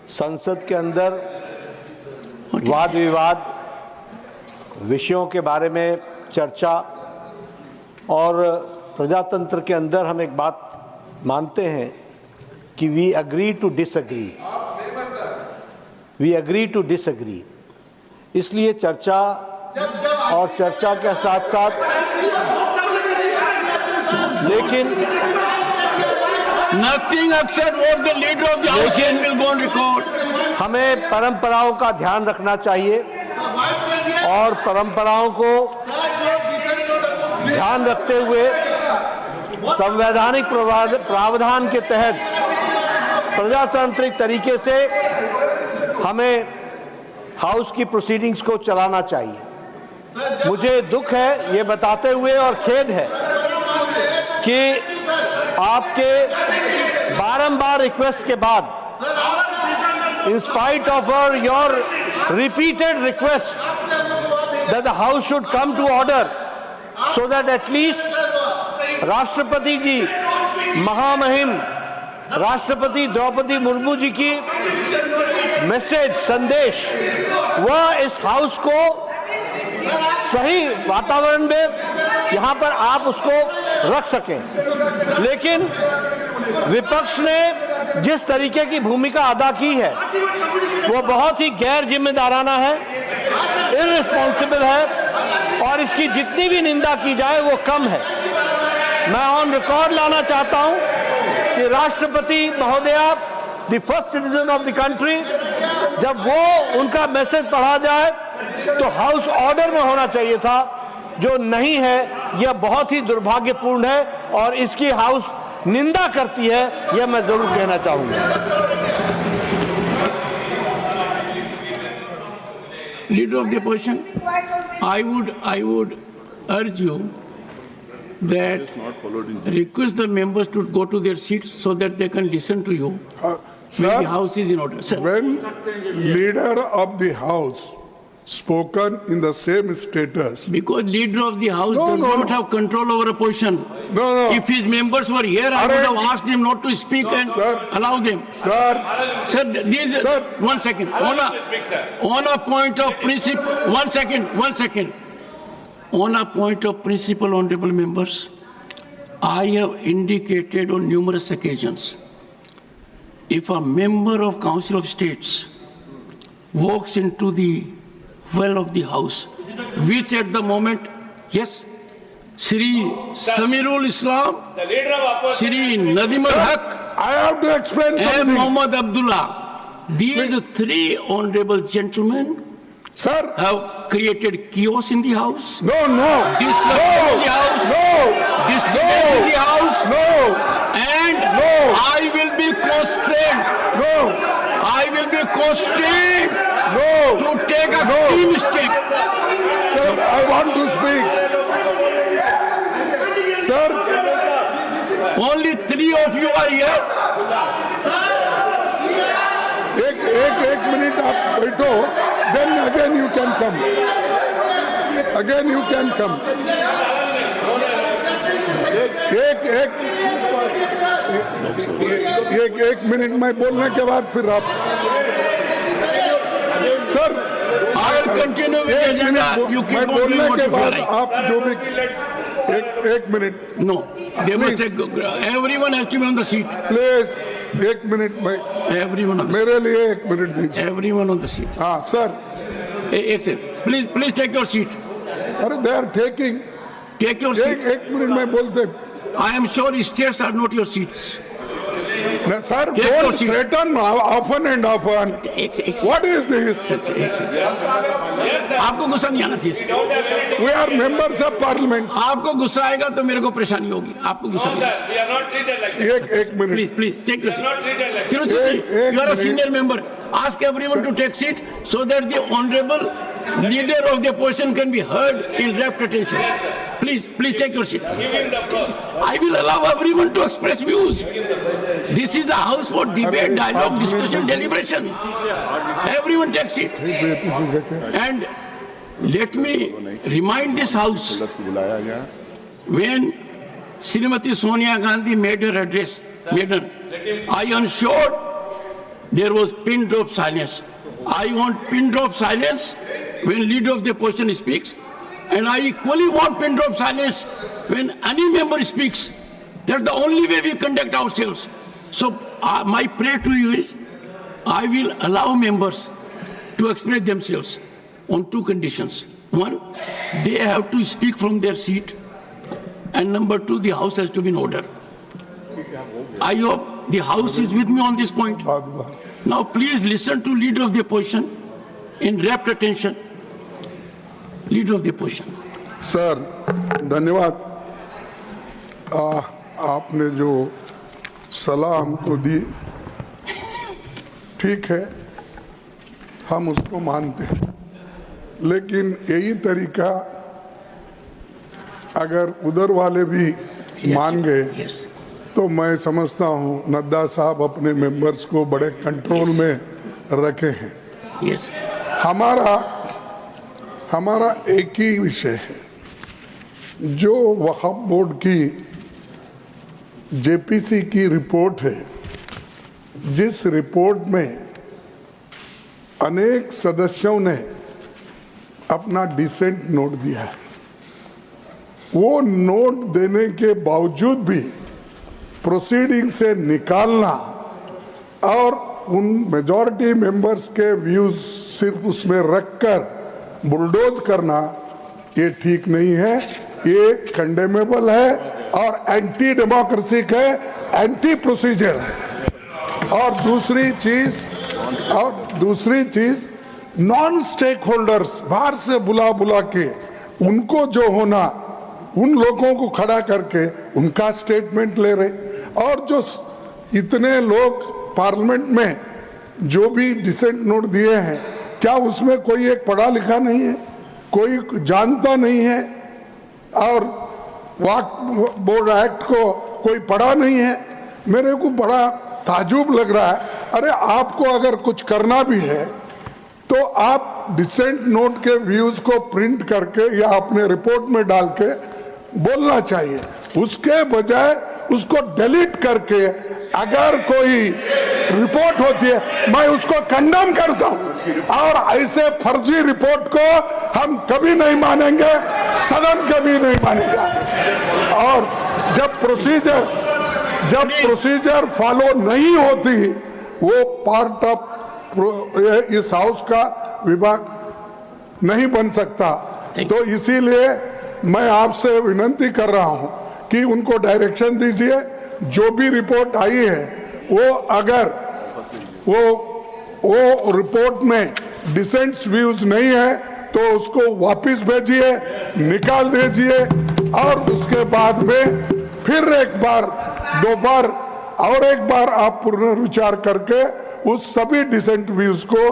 संसद के अंदर वाद विवाद, विषयों के बारे में चर्चा और प्रजातंत्र के अंदर हम एक बात मानते हैं कि वी अग्री टू डिसएग्री। इसलिए चर्चा और चर्चा के साथ साथ लेकिन Nothing except what the leader of the house says will go on record. हमें परंपराओं का ध्यान रखना चाहिए और परंपराओं को ध्यान रखते हुए संवैधानिक प्रावधान के तहत प्रजातांत्रिक तरीके से हमें हाउस की प्रोसीडिंग्स को चलाना चाहिए। मुझे दुख है ये बताते हुए और खेद है कि आपके बारंबार रिक्वेस्ट के बाद, in spite of your repeated request that the house should come to order so that at least राष्ट्रपति जी, महामहिम राष्ट्रपति द्रौपदी मुर्मू जी की मैसेज, संदेश, वह इस हाउस को सही वातावरण में यहाँ पर आप उसको रख सकें। लेकिन विपक्ष ने जिस तरीके की भूमिका अदा की है वो बहुत ही गैर जिम्मेदाराना है, इररिस्पॉन्सिबल है और इसकी जितनी भी निंदा की जाए वो कम है। मैं ऑन रिकॉर्ड लाना चाहता हूं कि राष्ट्रपति महोदया, the first citizen of the country, जब वो उनका मैसेज पढ़ा जाए तो हाउस ऑर्डर में होना चाहिए था, जो नहीं है। यह बहुत ही दुर्भाग्यपूर्ण है और इसकी हाउस निंदा करती है, यह मैं जरूर कहना चाहूंगा। Leader of the opposition, I would urge you that request the members to go to their seats so that they can listen to you. When the house is in order. Sir. When leader of the house spoken in the same status. Because leader of the house does not have control over opposition. No. If his members were here, I would have asked him not to speak and allow them. Sir, one second. On a point of principle, one second. On a point of principle, honorable members, I have indicated on numerous occasions, if a member of Council of States walks into the well of the house, which at the moment, yes, Shri Samirul Islam, Shri Nadim al-Haq, I have to explain and something. Muhammad Abdullah, these three honorable gentlemen Sir, have created chaos in the house. no. Disruption in the house. Disturbance in the house. And I will be constrained. I will be constrained to take a team step. Sir, I want to speak. Sir, Only three of you are here. एक minute आप बैठो, then again you can come. Again you can come. एक मिनट में बोलने के बाद फिर आप sir I will continue with the agenda. You मैं keep on doing बोलने what के you feel बाद like. आप जो भी एक minute No, they must take, everyone has to be on the seat. Please एक मिनट में Everyone on the seat. मेरे लिए एक मिनट दीजिए। Everyone on the seat. हाँ सर, एक second. Please take your seat. अरे they are taking Take your seat. एक मिनट में बोलते I am sure states are not your seats. Sir Take your don't seat. Threaten often and often एक what is this आपको गुस्सा नहीं आना चाहिए। We are members of parliament आपको गुस्सा आएगा तो मेरे को परेशानी होगी। आपको गुस्सा नहीं आना चाहिए। एक minute Please take your seat. Tiruchiti, you are a senior member. Ask everyone to take seat so that the honorable leader of the opposition can be heard in rapt attention. Please take your seat. I will allow everyone to express views. This is a house for debate, dialogue, discussion, deliberation. Everyone take seat. And let me remind this house, when Srimati Sonia Gandhi made her address, I ensured there was pin drop silence. I want pin drop silence when leader of the opposition speaks, and I equally want pin drop silence when any member speaks. That's the only way we conduct ourselves. So my prayer to you is, I will allow members to express themselves on two conditions. One, they have to speak from their seat, and number two, the House has to be in order. I hope the House is with me on this point. Now please listen to leader of the opposition in rapt attention. Leader of the opposition. Sir धन्यवाद। आपने जो सलाह हमको दी ठीक है, हम उसको मानते हैं, लेकिन यही तरीका अगर उधर वाले भी मान गए तो मैं समझता हूँ नड्डा साहब अपने मेंबर्स को बड़े कंट्रोल में रखे हैं। हमारा एक ही विषय है, जो वक्फ बोर्ड की जेपीसी की रिपोर्ट है, जिस रिपोर्ट में अनेक सदस्यों ने अपना डिसेंट नोट दिया है, वो नोट देने के बावजूद भी प्रोसीडिंग से निकालना और उन मेजॉरिटी मेंबर्स के व्यूज सिर्फ उसमें रखकर बुलडोज करना, ये ठीक नहीं है, ये कंडेमेबल है और एंटी डेमोक्रेसिक है, एंटी प्रोसीजर है। और दूसरी चीज नॉन स्टेक होल्डर्स बाहर से बुला के उनको जो होना, उन लोगों को खड़ा करके उनका स्टेटमेंट ले रहे, और जो इतने लोग पार्लियामेंट में जो भी डिसेंट नोट दिए हैं, क्या उसमें कोई एक पढ़ा लिखा नहीं है, कोई जानता नहीं है, और वक्फ बोर्ड एक्ट को कोई पढ़ा नहीं है? मेरे को बड़ा ताजुब लग रहा है। अरे आपको अगर कुछ करना भी है तो आप डिसेंट नोट के व्यूज को प्रिंट करके या अपने रिपोर्ट में डाल के बोलना चाहिए, उसके बजाय उसको डिलीट करके अगर कोई रिपोर्ट होती है मैं उसको कंडेम करता हूं, और ऐसे फर्जी रिपोर्ट को हम कभी नहीं मानेंगे, सदन कभी नहीं मानेगा। और जब प्रोसीजर फॉलो नहीं होती, वो पार्ट ऑफ इस हाउस का विभाग नहीं बन सकता। तो इसीलिए मैं आपसे विनती कर रहा हूं कि उनको डायरेक्शन दीजिए, जो भी रिपोर्ट आई है वो अगर वो रिपोर्ट में डिसेंट्स व्यूज नहीं है तो उसको वापस भेजिए, निकाल दीजिए, और उसके बाद में फिर एक बार, दो बार और एक बार आप पुनर्विचार करके उस सभी डिसेंट व्यूज को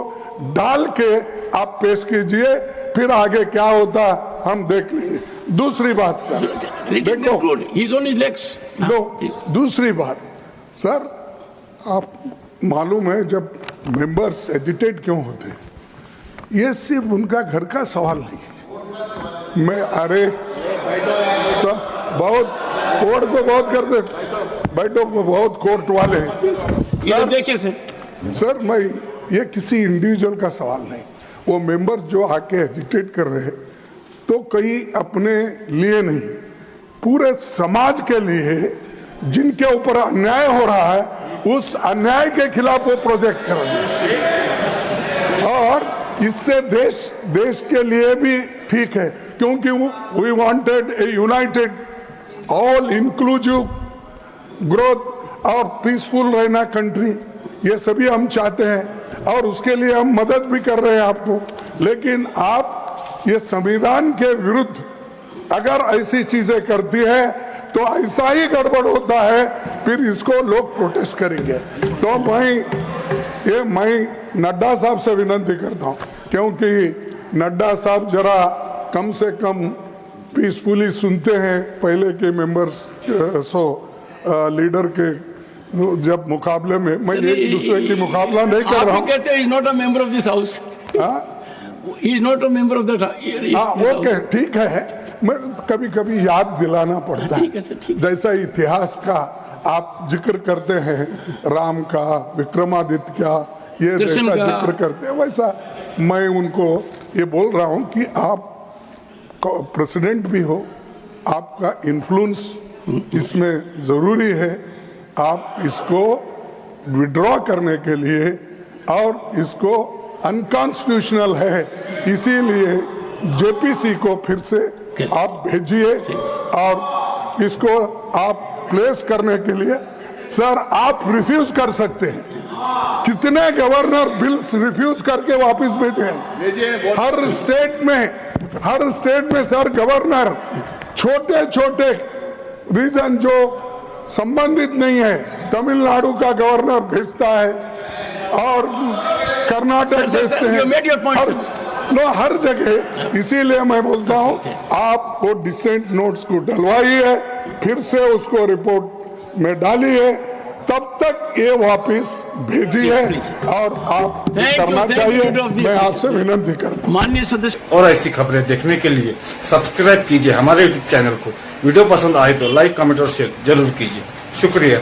डाल के आप पेश कीजिए, फिर आगे क्या होता हम देख लेंगे। दूसरी बात सर, देखो दूसरी बात सर, आप मालूम है जब मेंबर्स एजिटेट क्यों होते हैं, ये सिर्फ उनका घर का सवाल नहीं है। मैं अरे तो बहुत कोर्ट को बहुत करते, बैठो बहुत कोर्ट वाले हैं। देखिए सर मैं ये किसी इंडिविजुअल का सवाल नहीं, वो मेंबर्स जो आके एजिटेट कर रहे हैं तो कहीं अपने लिए नहीं, पूरे समाज के लिए, जिनके ऊपर अन्याय हो रहा है, उस अन्याय के खिलाफ वो प्रोजेक्ट कर रहे हैं, और इससे देश के लिए भी ठीक है, क्योंकि we wanted a united all inclusive growth और पीसफुल रहना कंट्री, ये सभी हम चाहते हैं और उसके लिए हम मदद भी कर रहे हैं आपको। लेकिन आप ये संविधान के विरुद्ध अगर ऐसी चीजें करती है तो ऐसा ही गड़बड़ होता है, फिर इसको लोग प्रोटेस्ट करेंगे। तो मैं नड्डा साहब से विनती करता हूं, क्योंकि नड्डा साहब जरा कम से कम पीसफुली सुनते हैं पहले के मेंबर्स, लीडर के जब मुकाबले में, मैं एक दूसरे की मुकाबला नहीं कर रहा हूँ। कहते हैं not a member of this house, he is not a member of that. Okay ठीक है, मैं कभी कभी याद दिलाना पड़ता है, जैसा इतिहास का आप जिक्र करते हैं राम का, विक्रमादित्य का, ये कृष्ण जैसा का। जिक्र करते हैं वैसा मैं उनको ये बोल रहा हूं कि आप प्रेसिडेंट भी हो, आपका इन्फ्लुएंस इसमें जरूरी है। आप इसको विड्रॉ करने के लिए, और इसको अनकॉन्स्टिट्यूशनल है, इसीलिए जेपीसी को फिर से आप भेजिए और इसको आप प्लेस करने के लिए। सर आप रिफ्यूज कर सकते हैं, कितने गवर्नर बिल्स रिफ्यूज करके वापस भेजे हैं हर स्टेट में सर गवर्नर छोटे छोटे रीजन जो संबंधित नहीं है, तमिलनाडु का गवर्नर भेजता है और कर्नाटक सर, भेजते हैं, you made your point, हर जगह। इसीलिए मैं बोलता हूं आप वो डिसेंट नोट्स को डलवाइए, फिर से उसको रिपोर्ट में डालिए, तब तक ये वापस भेजिए और आप करना चाहिए। मैं आपसे विनती करता हूं। माननीय सदस्य, और ऐसी खबरें देखने के लिए सब्सक्राइब कीजिए हमारे यूट्यूब चैनल को। वीडियो पसंद आए तो लाइक, कमेंट और शेयर जरूर कीजिए। शुक्रिया।